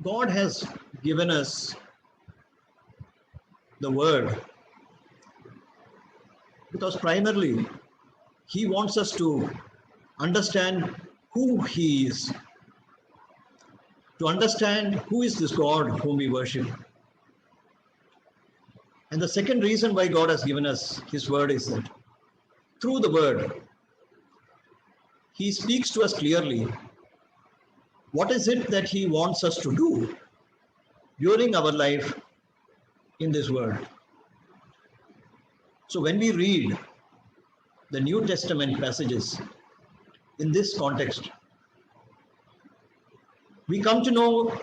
God has given us the word because primarily He wants us to understand who He is, to understand who is this God whom we worship. And the second reason why God has given us His word is that through the word, He speaks to us clearly. What is it that He wants us to do during our life in this world? So when we read the New Testament passages in this context, we come to know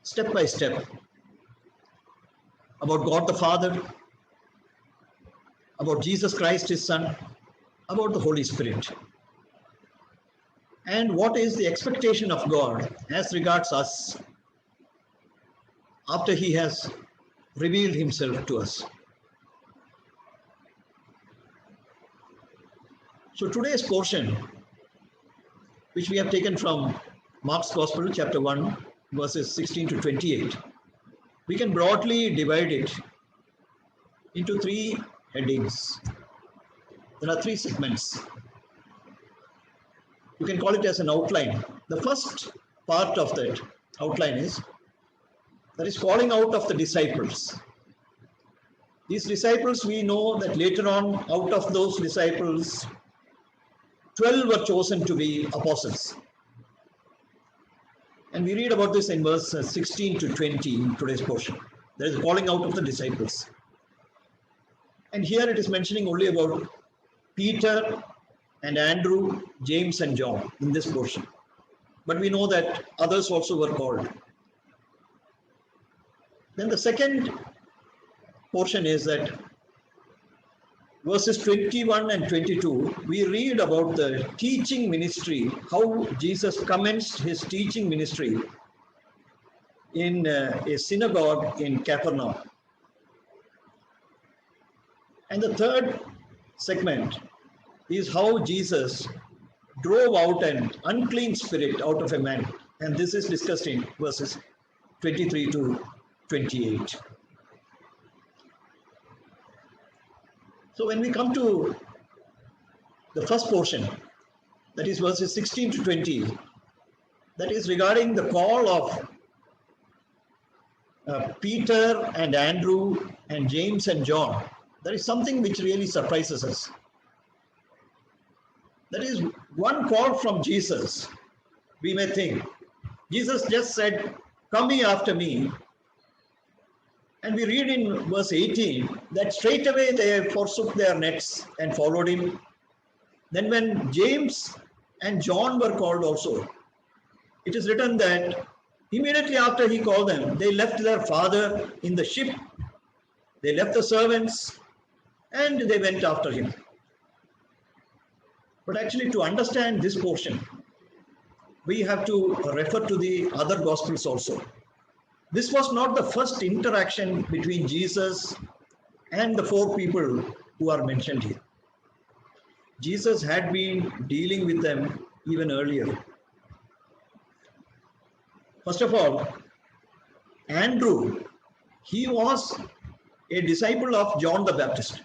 step by step about God the Father, about Jesus Christ, His Son, about the Holy Spirit, and what is the expectation of God as regards us after He has revealed Himself to us. So today's portion, which we have taken from Mark's Gospel, chapter 1, verses 16 to 28, we can broadly divide it into three headings. There are three segments. You can call it as an outline. The first part of that outline is calling out of the disciples. These disciples, we know that later on, out of those disciples, 12 were chosen to be apostles. And we read about this in verse 16 to 20 in today's portion. There is a calling out of the disciples. And here it is mentioning only about Peter and Andrew, James and John in this portion. But we know that others also were called. Then the second portion is that verses 21 and 22, we read about the teaching ministry, how Jesus commenced His teaching ministry in a synagogue in Capernaum. And the third segment is how Jesus drove out an unclean spirit out of a man. And this is discussed in verses 23 to 28. So when we come to the first portion, that is verses 16 to 20, that is regarding the call of Peter and Andrew and James and John, there is something which really surprises us. That is one call from Jesus. We may think, Jesus just said, "Come ye after me." And we read in verse 18 that straight away they forsook their nets and followed Him. Then when James and John were called also, it is written that immediately after He called them, they left their father in the ship, they left the servants, and they went after Him. But actually, to understand this portion, we have to refer to the other Gospels also. This was not the first interaction between Jesus and the four people who are mentioned here. Jesus had been dealing with them even earlier. First of all, Andrew, he was a disciple of John the Baptist.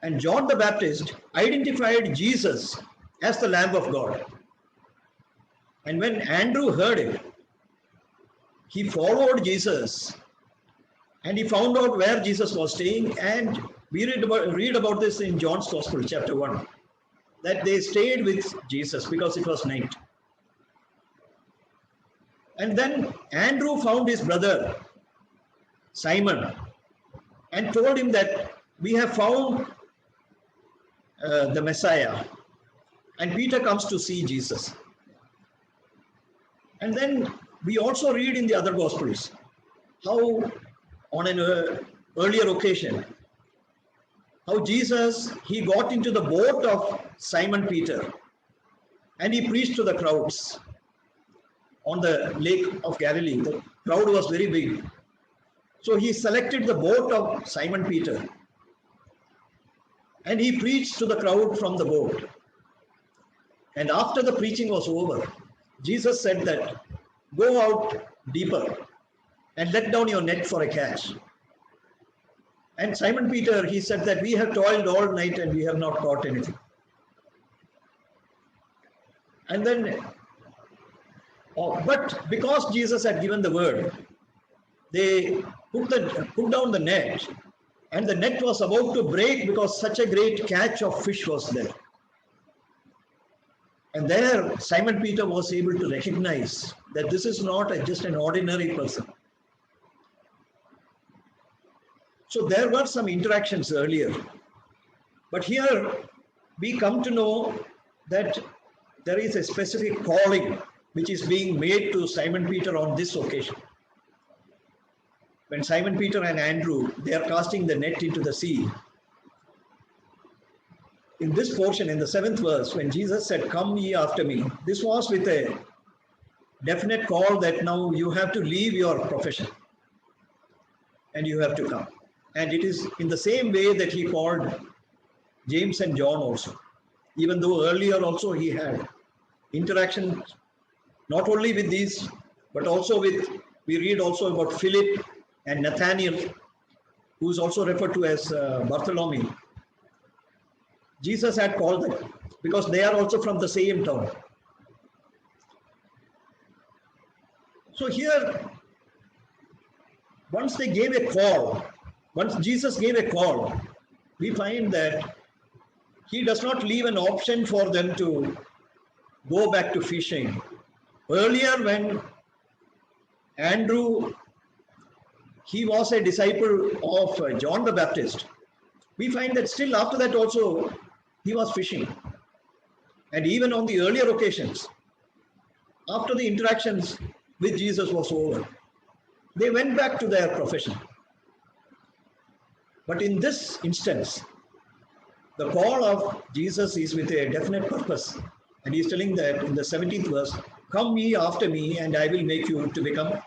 And John the Baptist identified Jesus as the Lamb of God. And when Andrew heard it, he followed Jesus and he found out where Jesus was staying. And we read about this in John's Gospel, chapter 1, that they stayed with Jesus because it was night. And then Andrew found his brother Simon and told him that we have found the Messiah. And Peter comes to see Jesus. And then we also read in the other Gospels how on an earlier occasion, how Jesus, he got into the boat of Simon Peter and he preached to the crowds on the lake of Galilee. The crowd was very big. So he selected the boat of Simon Peter and he preached to the crowd from the boat. And after the preaching was over, Jesus said that go out deeper and let down your net for a catch. And Simon Peter, he said that we have toiled all night and we have not caught anything. And then, but because Jesus had given the word, they put down the net, and the net was about to break because such a great catch of fish was there. And there, Simon Peter was able to recognize that this is not just an ordinary person. So there were some interactions earlier. But here we come to know that there is a specific calling which is being made to Simon Peter on this occasion. When Simon Peter and Andrew, they are casting the net into the sea. In this portion, in the 7th verse, when Jesus said, "Come ye after me," this was with a definite call that now you have to leave your profession and you have to come. And it is in the same way that he called James and John also. Even though earlier also he had interaction not only with these, but also with, we read also about Philip and Nathaniel, who is also referred to as Bartholomew. Jesus had called them because they are also from the same town. So here, once they gave a call, once Jesus gave a call, we find that he does not leave an option for them to go back to fishing. Earlier, when Andrew, he was a disciple of John the Baptist, we find that still after that also he was fishing. And even on the earlier occasions, after the interactions with Jesus was over, they went back to their profession. But in this instance, the call of Jesus is with a definite purpose. And he's telling that in the 17th verse, "Come ye after me, and I will make you to become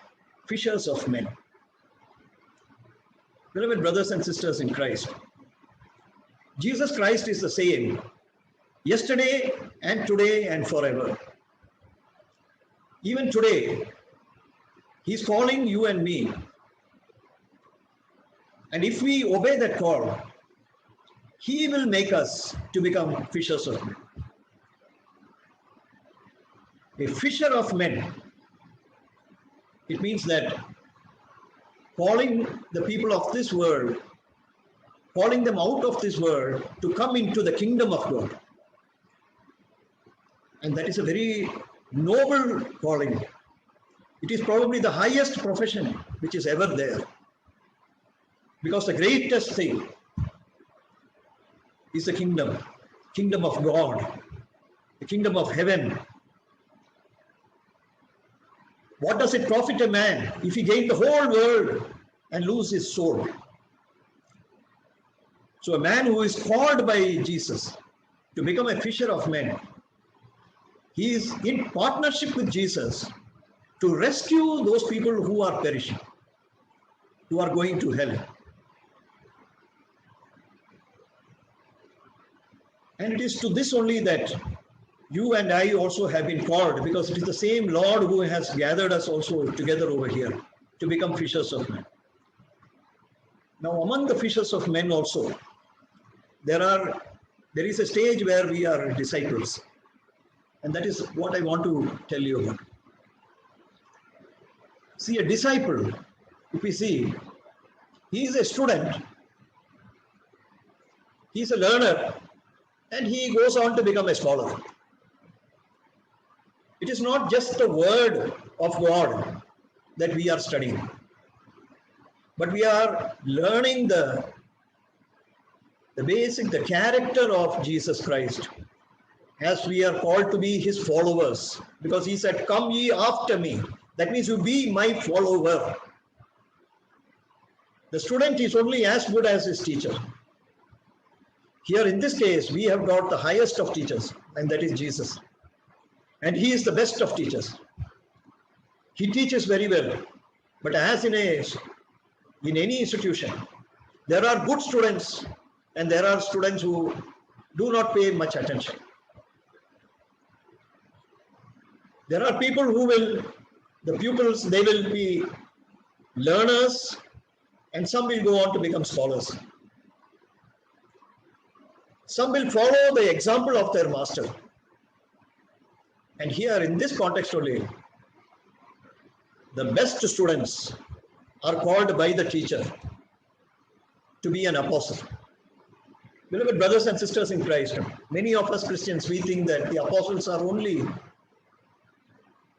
fishers of men." Beloved brothers and sisters in Christ, Jesus Christ is the same yesterday and today and forever. Even today, he's calling you and me. And if we obey that call, he will make us to become fishers of men. A fisher of men, it means that calling the people of this world, calling them out of this world to come into the kingdom of God. And that is a very noble calling. It is probably the highest profession which is ever there. Because the greatest thing is the kingdom of God, the kingdom of heaven. What does it profit a man if he gain the whole world and lose his soul? So a man who is called by Jesus to become a fisher of men, he is in partnership with Jesus to rescue those people who are perishing, who are going to hell. And it is to this only that you and I also have been called, because it is the same Lord who has gathered us also together over here to become fishers of men. Now, among the fishers of men also, there is a stage where we are disciples. And that is what I want to tell you about. See, a disciple, if we see, he is a student, he is a learner, and he goes on to become a scholar. It is not just the word of God that we are studying, but we are learning the character of Jesus Christ, as we are called to be his followers, because he said, "Come ye after me." That means you be my follower. The student is only as good as his teacher. Here in this case, we have got the highest of teachers, and that is Jesus. And he is the best of teachers. He teaches very well. But as in any institution, there are good students and there are students who do not pay much attention. There are people who will The pupils, they will be learners, and some will go on to become scholars. Some will follow the example of their master. And here in this context only, the best students are called by the teacher to be an apostle. Beloved brothers and sisters in Christ, many of us Christians, we think that the apostles are only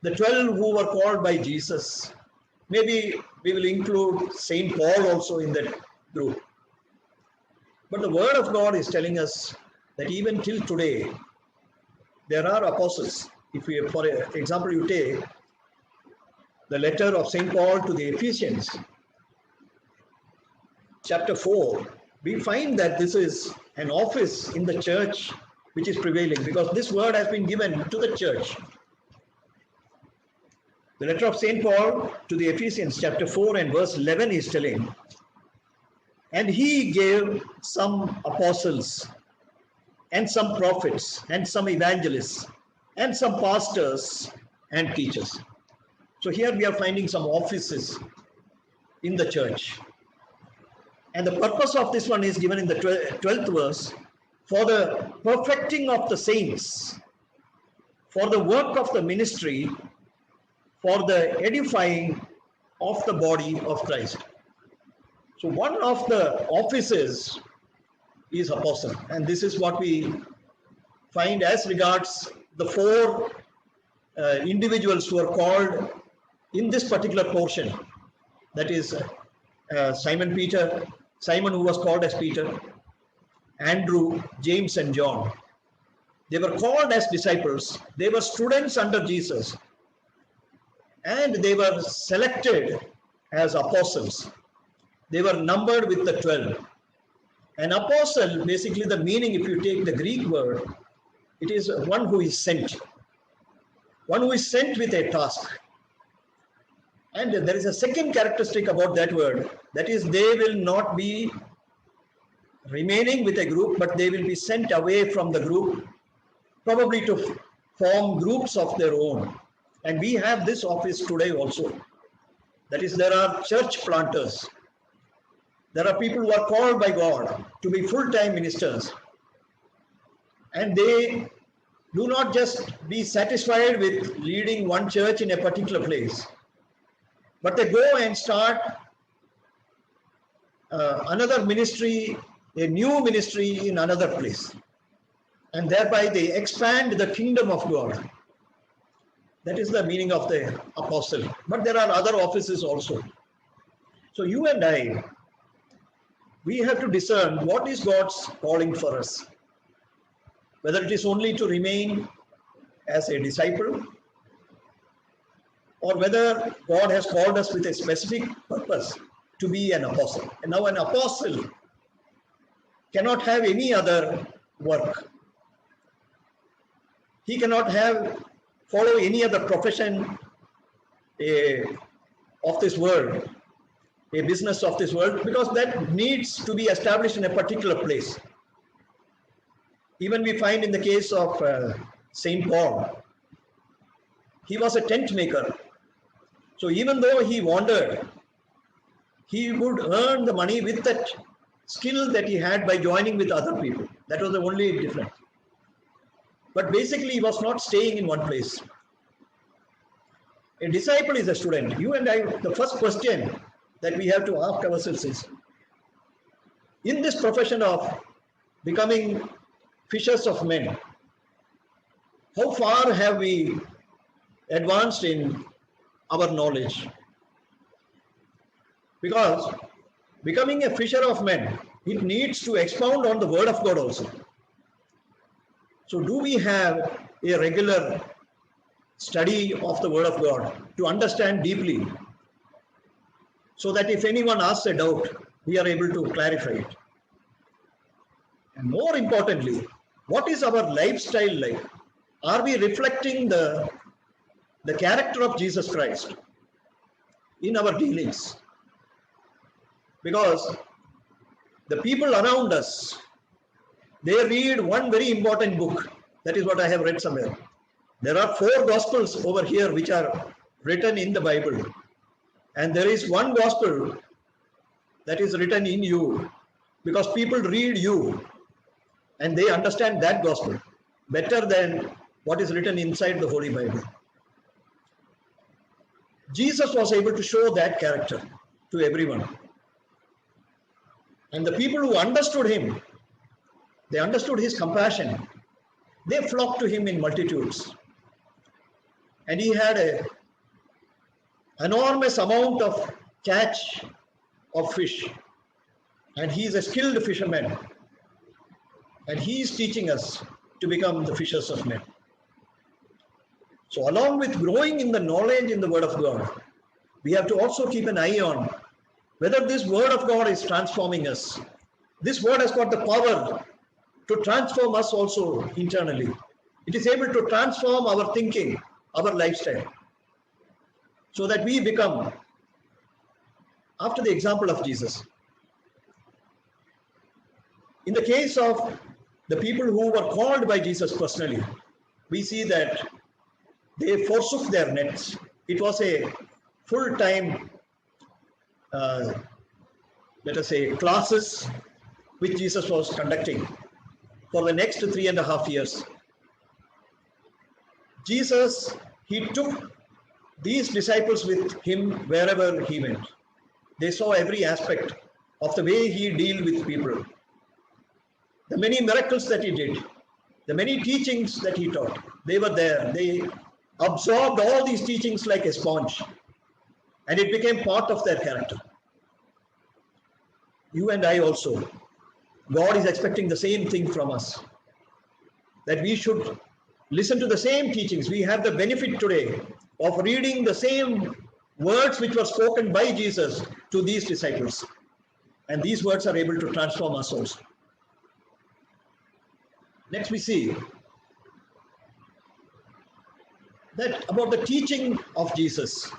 the 12 who were called by Jesus. Maybe we will include Saint Paul also in that group. But the word of God is telling us that even till today, there are apostles. If we, for example, you take the letter of Saint Paul to the Ephesians, chapter 4, we find that this is an office in the church which is prevailing, because this word has been given to the church. The letter of Saint Paul to the Ephesians, chapter 4 and verse 11 is telling, and he gave some apostles and some prophets and some evangelists and some pastors and teachers. So here we are finding some offices in the church. And the purpose of this one is given in the 12th verse, for the perfecting of the saints, for the work of the ministry, for the edifying of the body of Christ. So one of the offices is apostle, and this is what we find as regards the four individuals who are called in this particular portion. That is Simon who was called as Peter, Andrew, James and John. They were called as disciples. They were students under Jesus, and they were selected as apostles. They were numbered with the 12. An apostle, basically the meaning, if you take the Greek word, it is one who is sent. One who is sent with a task. And there is a second characteristic about that word. That is, they will not be remaining with a group, but they will be sent away from the group, probably to form groups of their own. And we have this office today also. That is, there are church planters. There are people who are called by God to be full-time ministers. And they do not just be satisfied with leading one church in a particular place, but they go and start another ministry, a new ministry in another place. And thereby they expand the kingdom of God. That is the meaning of the apostle. But there are other offices also. So you and I, we have to discern what is God's calling for us. Whether it is only to remain as a disciple, or whether God has called us with a specific purpose to be an apostle. And now an apostle cannot have any other work. He cannot follow any other profession of this world, a business of this world, because that needs to be established in a particular place. Even we find in the case of Saint Paul, he was a tent maker. So even though he wandered, he would earn the money with that skill that he had by joining with other people. That was the only difference. But basically he was not staying in one place. A disciple is a student. You and I, the first question that we have to ask ourselves is, in this profession of becoming fishers of men, how far have we advanced in our knowledge? Because becoming a fisher of men, it needs to expound on the word of God also. So do we have a regular study of the word of God to understand deeply, so that if anyone asks a doubt, we are able to clarify it? And more importantly, what is our lifestyle like? Are we reflecting the character of Jesus Christ in our dealings? Because the people around us, they read one very important book. That is what I have read somewhere. There are 4 gospels over here which are written in the Bible, and there is one gospel that is written in you, because people read you and they understand that gospel better than what is written inside the Holy Bible. Jesus was able to show that character to everyone. And the people who understood him, they understood his compassion. They flocked to him in multitudes. And he had an enormous amount of catch of fish. And he is a skilled fisherman. And he is teaching us to become the fishers of men. So along with growing in the knowledge in the Word of God, we have to also keep an eye on whether this Word of God is transforming us. This Word has got the power to transform us also internally. It is able to transform our thinking, our lifestyle, so that we become after the example of Jesus. In the case of the people who were called by Jesus personally, we see that they forsook their nets. It was a full-time, let us say, classes which Jesus was conducting for the next 3.5 years. Jesus, he took these disciples with him wherever he went. They saw every aspect of the way he dealt with people. The many miracles that he did, the many teachings that he taught, they were there. They absorbed all these teachings like a sponge, and it became part of their character. You and I also, God is expecting the same thing from us, that we should listen to the same teachings. We have the benefit today of reading the same words which were spoken by Jesus to these disciples, and these words are able to transform us also. Next we see that about the teaching of Jesus.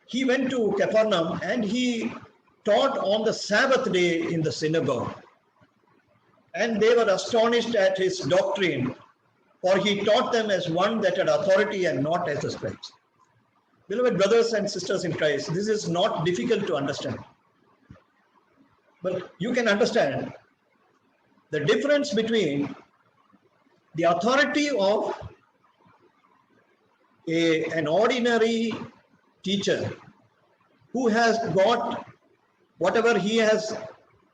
He went to Capernaum and he taught on the Sabbath day in the synagogue. And they were astonished at his doctrine, for he taught them as one that had authority and not as the scribes. Beloved brothers and sisters in Christ, this is not difficult to understand. But you can understand the difference between the authority of an ordinary teacher who has got whatever he has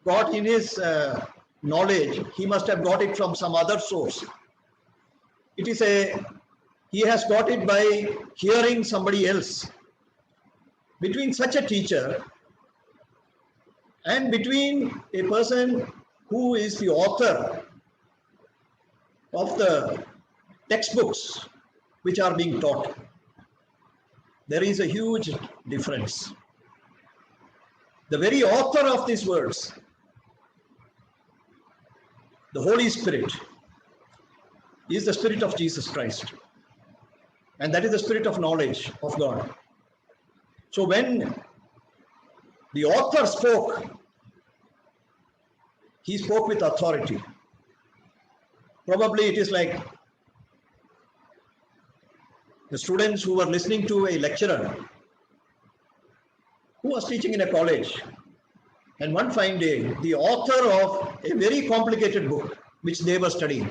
got in his knowledge. He must have got it from some other source. He has got it by hearing somebody else. Between such a teacher and between a person who is the author of the textbooks which are being taught, there is a huge difference. The very author of these words, the Holy Spirit, is the Spirit of Jesus Christ. And that is the spirit of knowledge of God. So when the author spoke, he spoke with authority. Probably it is like the students who were listening to a lecturer who was teaching in a college. And one fine day, the author of a very complicated book which they were studying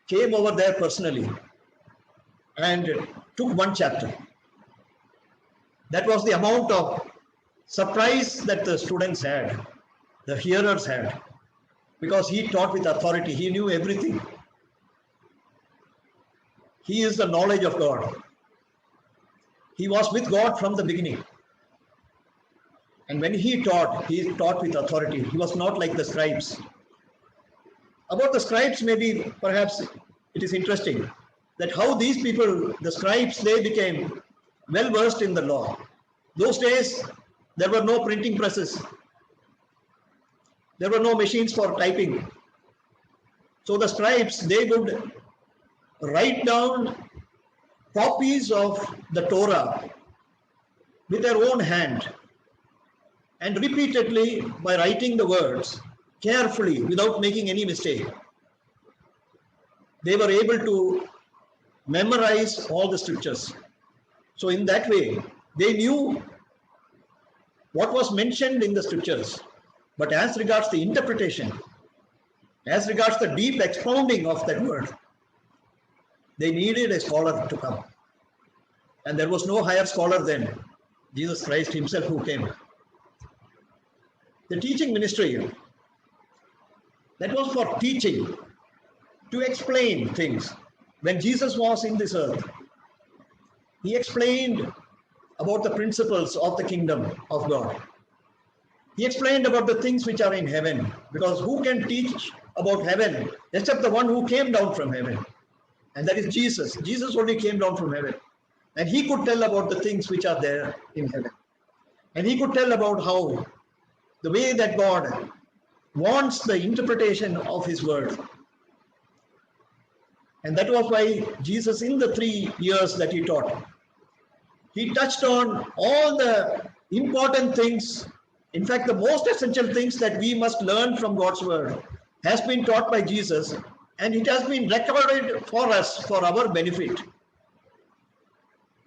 came over there personally and took one chapter. That was the amount of surprise that the students had, the hearers had, because he taught with authority. He knew everything. He is the knowledge of God. He was with God from the beginning. And when he taught with authority. He was not like the scribes. About the scribes, maybe perhaps it is interesting that how these people, the scribes, they became well versed in the law. Those days, there were no printing presses. There were no machines for typing. So the scribes, they would write down copies of the Torah with their own hand, and repeatedly, by writing the words carefully without making any mistake, they were able to memorize all the scriptures. So in that way, they knew what was mentioned in the scriptures. But as regards the interpretation, as regards the deep expounding of that word, they needed a scholar to come. And there was no higher scholar than Jesus Christ himself who came. The teaching ministry, that was for teaching, to explain things. When Jesus was in this earth, he explained about the principles of the kingdom of God. He explained about the things which are in heaven, because who can teach about heaven except the one who came down from heaven? And that is Jesus. Jesus only came down from heaven. And he could tell about the things which are there in heaven. And he could tell about how the way that God wants the interpretation of his word. And that was why Jesus, in the 3 years that he taught, he touched on all the important things. In fact, the most essential things that we must learn from God's word has been taught by Jesus, and it has been recorded for us for our benefit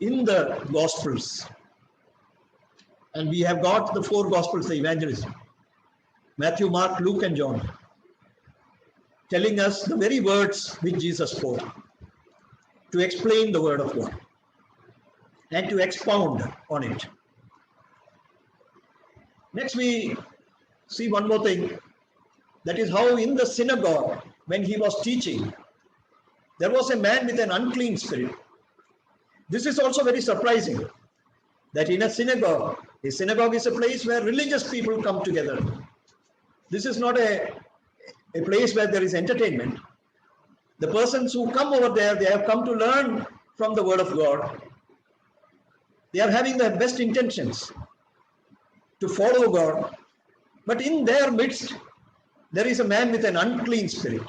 in the Gospels. And we have got the 4 Gospels, the evangelism: Matthew, Mark, Luke, and John, telling us the very words which Jesus spoke to explain the word of God and to expound on it. Next, we see one more thing. That is how in the synagogue, when he was teaching, there was a man with an unclean spirit. This is also very surprising, that in a synagogue is a place where religious people come together. This is not a place where there is entertainment. The persons who come over there, they have come to learn from the word of God. They are having the best intentions to follow God. But in their midst, there is a man with an unclean spirit.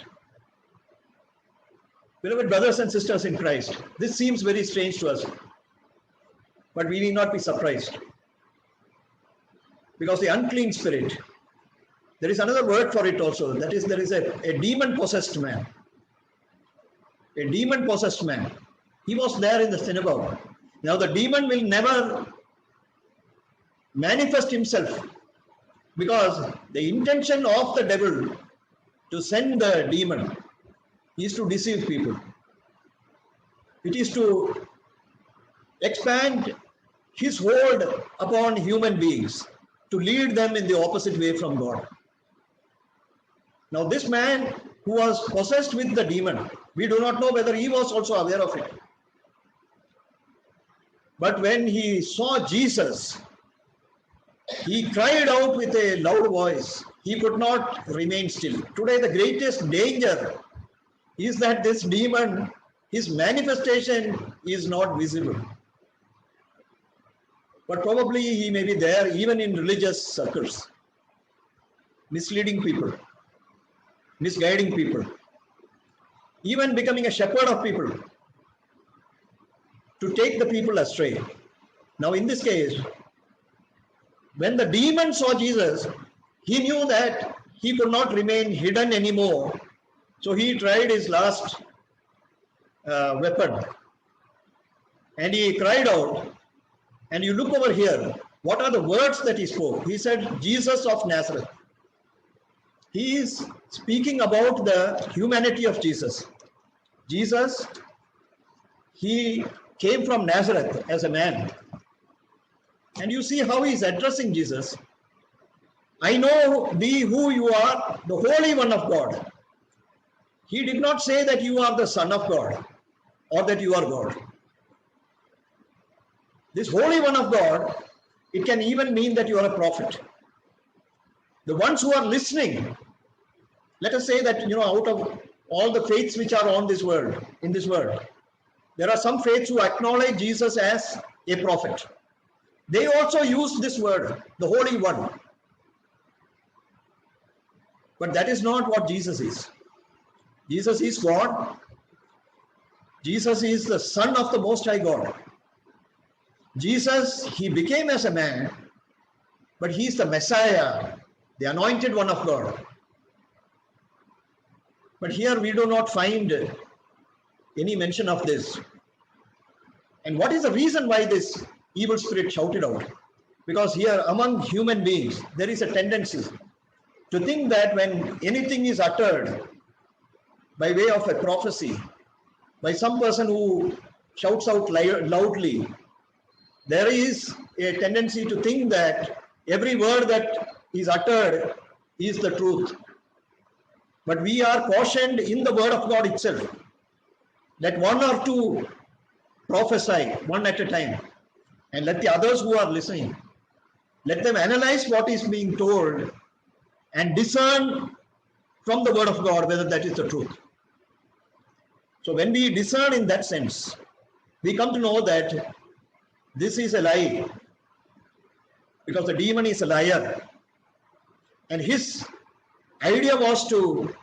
Beloved brothers and sisters in Christ, this seems very strange to us. But we need not be surprised. Because the unclean spirit, there is another word for it also. That is, there is a demon-possessed man. A demon-possessed man. He was there in the synagogue. Now the demon will never manifest himself, because the intention of the devil to send the demon is to deceive people. It is to expand his hold upon human beings, to lead them in the opposite way from God. Now this man who was possessed with the demon, we do not know whether he was also aware of it. But when he saw Jesus, he cried out with a loud voice. He could not remain still. Today the greatest danger is that this demon, his manifestation is not visible. But probably he may be there even in religious circles, misleading people, misguiding people, even becoming a shepherd of people, to take the people astray. Now in this case, when the demon saw Jesus, he knew that he could not remain hidden anymore. So he tried his last weapon. And he cried out. And you look over here, what are the words that he spoke? He said, Jesus of Nazareth. He is speaking about the humanity of Jesus. Jesus, he came from Nazareth as a man. And you see how he is addressing Jesus. I know thee who you are, the Holy One of God. He did not say that you are the Son of God or that you are God. This Holy One of God, it can even mean that you are a prophet. The ones who are listening, let us say that, out of all the faiths which are on this world, in this world, there are some faiths who acknowledge Jesus as a prophet. They also use this word, the Holy One. But that is not what Jesus is. Jesus is God. Jesus is the Son of the Most High God. Jesus, he became as a man, but he is the Messiah, the anointed one of God. But here we do not find any mention of this. And what is the reason why this evil spirit shouted out? Because here among human beings, there is a tendency to think that when anything is uttered by way of a prophecy, by some person who shouts out loudly, there is a tendency to think that every word that is uttered is the truth. But we are cautioned in the word of God itself that one or two prophesy one at a time, and let the others who are listening, let them analyze what is being told and discern from the word of God whether that is the truth. So when we discern in that sense, we come to know that this is a lie, because the demon is a liar, and his idea was to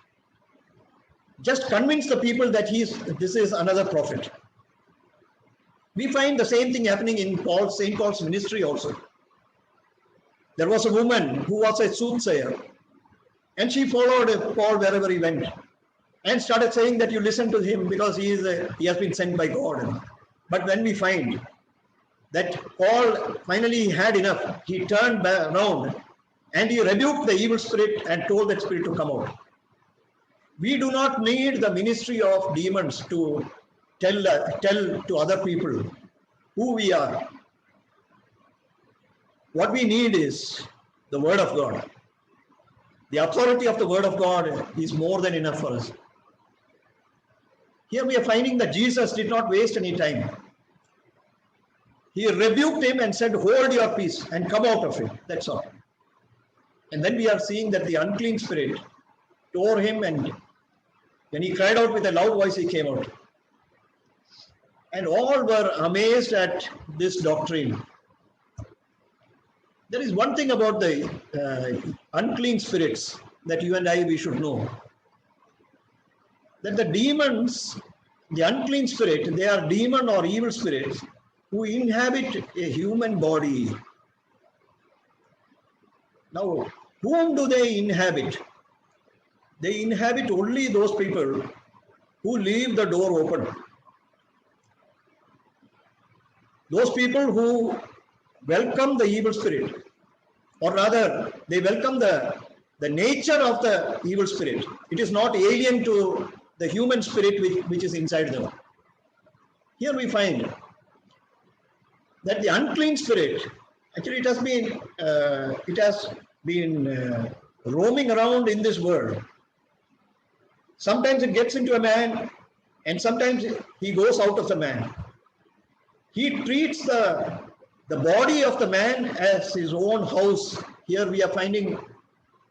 just convince the people that this is another prophet. We find the same thing happening in St. Paul's ministry also. There was a woman who was a soothsayer, and she followed Paul wherever he went and started saying that you listen to him because he has been sent by God. But when we find that Paul finally had enough, he turned back around and he rebuked the evil spirit and told that spirit to come out. We do not need the ministry of demons to tell to other people who we are. What we need is the word of God. The authority of the word of God is more than enough for us. Here we are finding that Jesus did not waste any time. He rebuked him and said, hold your peace and come out of it. That's all. And then we are seeing that the unclean spirit tore him, and when he cried out with a loud voice, he came out. And all were amazed at this doctrine. There is one thing about the unclean spirits that you and we should know. That the demons, the unclean spirit, they are demon or evil spirits who inhabit a human body. Now, whom do they inhabit? They inhabit only those people who leave the door open. Those people who welcome the evil spirit, or rather, they welcome the nature of the evil spirit. It is not alien to the human spirit which is inside them. Here we find that the unclean spirit, actually it has been roaming around in this world. Sometimes it gets into a man, and sometimes he goes out of the man. He treats the body of the man as his own house. Here we are finding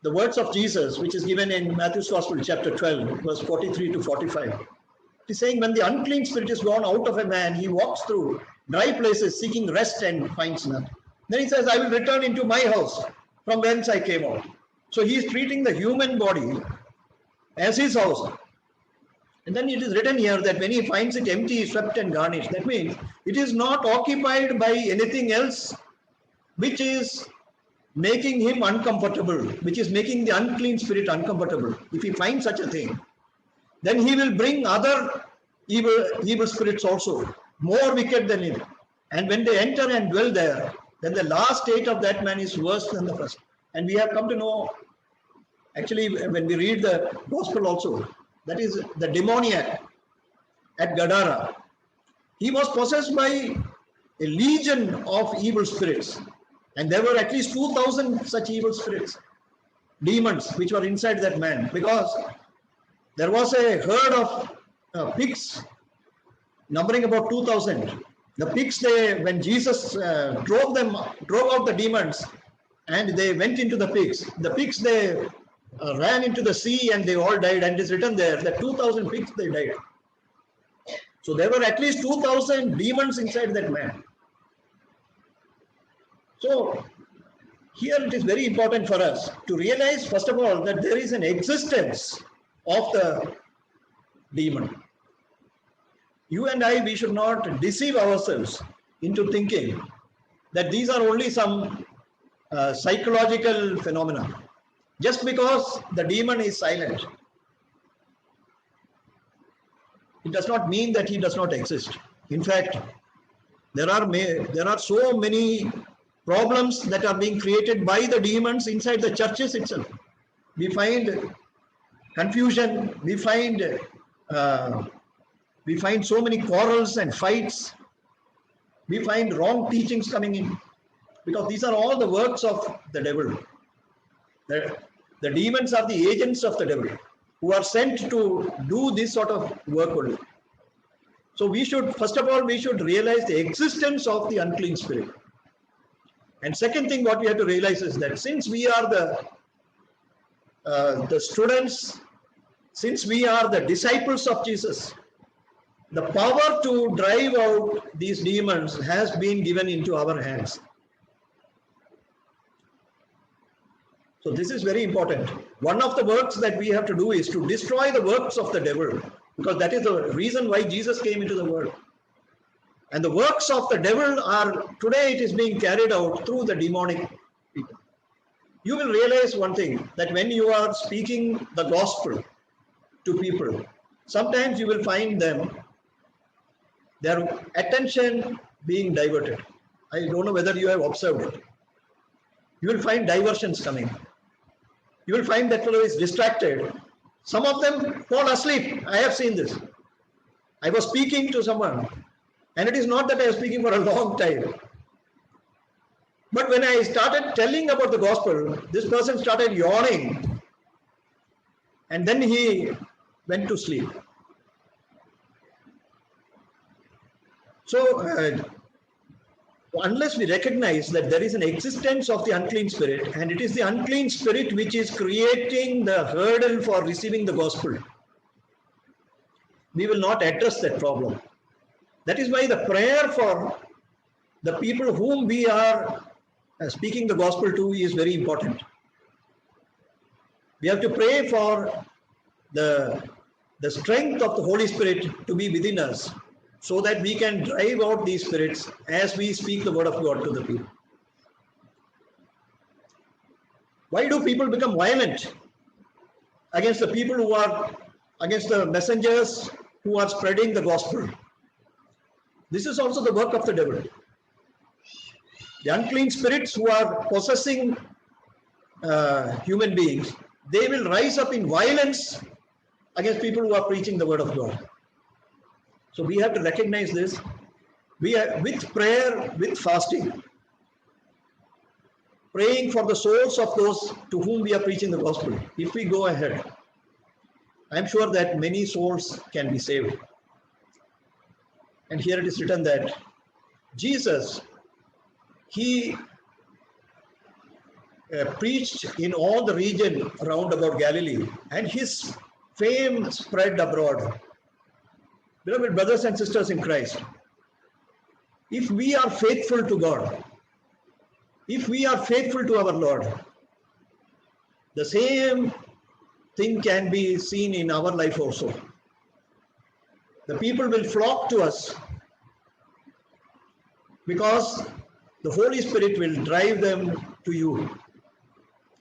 the words of Jesus, which is given in Matthew's Gospel, chapter 12, verse 43 to 45. He's saying when the unclean spirit is gone out of a man, he walks through dry places seeking rest and finds none. Then he says, I will return into my house from whence I came out. So he is treating the human body as his house. And then it is written here that when he finds it empty, swept and garnished, that means it is not occupied by anything else which is making him uncomfortable, which is making the unclean spirit uncomfortable. If he finds such a thing, then he will bring other evil spirits also, more wicked than him. And when they enter and dwell there, then the last state of that man is worse than the first. And we have come to know, actually, when we read the gospel also, that is the demoniac at Gadara. He was possessed by a legion of evil spirits. And there were at least 2,000 such evil spirits, demons, which were inside that man. Because there was a herd of pigs, numbering about 2,000. The pigs, when Jesus drove out the demons, and they went into the pigs. The pigs, they ran into the sea and they all died, and it is written there that 2,000 pigs, they died. So there were at least 2,000 demons inside that man. So here it is very important for us to realize, first of all, that there is an existence of the demon. You and we should not deceive ourselves into thinking that these are only some psychological phenomena. Just because the demon is silent, it does not mean that he does not exist. In fact, There are so many problems that are being created by the demons inside the churches itself. We find confusion. Uh, we find so many quarrels and fights. We find wrong teachings coming in, because these are all the works of the devil. The demons are the agents of the devil who are sent to do this sort of work only. So we should, first of all, we should realize the existence of the unclean spirit. And second thing, what we have to realize is that since we are the students, since we are the disciples of Jesus, the power to drive out these demons has been given into our hands. So this is very important. One of the works that we have to do is to destroy the works of the devil, because that is the reason why Jesus came into the world. And the works of the devil are, today it is being carried out through the demonic people. You will realize one thing, that when you are speaking the gospel to people, sometimes you will find their attention being diverted. I don't know whether you have observed it. You will find diversions coming. You will find that fellow is distracted. Some of them fall asleep. I have seen this. I was speaking to someone, and it is not that I was speaking for a long time. But when I started telling about the gospel, this person started yawning, and then he went to sleep. So, unless we recognize that there is an existence of the unclean spirit, and it is the unclean spirit which is creating the hurdle for receiving the gospel, we will not address that problem. That is why the prayer for the people whom we are speaking the gospel to is very important. We have to pray for the strength of the Holy Spirit to be within us, so that we can drive out these spirits as we speak the word of God to the people. Why do people become violent against the people who are, against the messengers who are spreading the gospel? This is also the work of the devil. The unclean spirits who are possessing human beings, they will rise up in violence against people who are preaching the word of God. So we have to recognize this. We are, with prayer, with fasting, praying for the souls of those to whom we are preaching the gospel. If we go ahead, I am sure that many souls can be saved. And here it is written that Jesus, he preached in all the region around about Galilee, and his fame spread abroad. Beloved brothers and sisters in Christ, if we are faithful to God, if we are faithful to our Lord, the same thing can be seen in our life also. The people will flock to us because the Holy Spirit will drive them to you,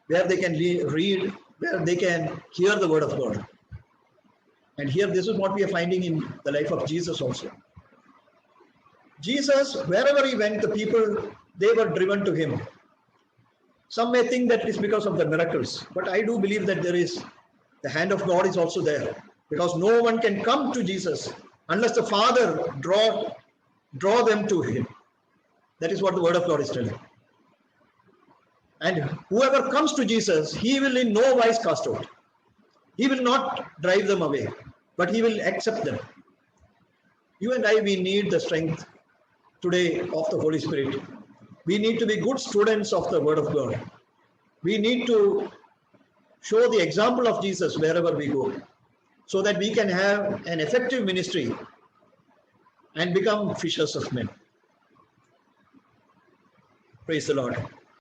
where they can read, where they can hear the word of God. And here, this is what we are finding in the life of Jesus also. Jesus, wherever he went, the people, they were driven to him. Some may think that it is because of the miracles, but I do believe that there is, the hand of God is also there, because no one can come to Jesus unless the Father draw them to him. That is what the word of God is telling. And whoever comes to Jesus, he will in no wise cast out. He will not drive them away, but he will accept them. You and I, we need the strength today of the Holy Spirit. We need to be good students of the word of God. We need to show the example of Jesus wherever we go, so that we can have an effective ministry and become fishers of men. Praise the Lord.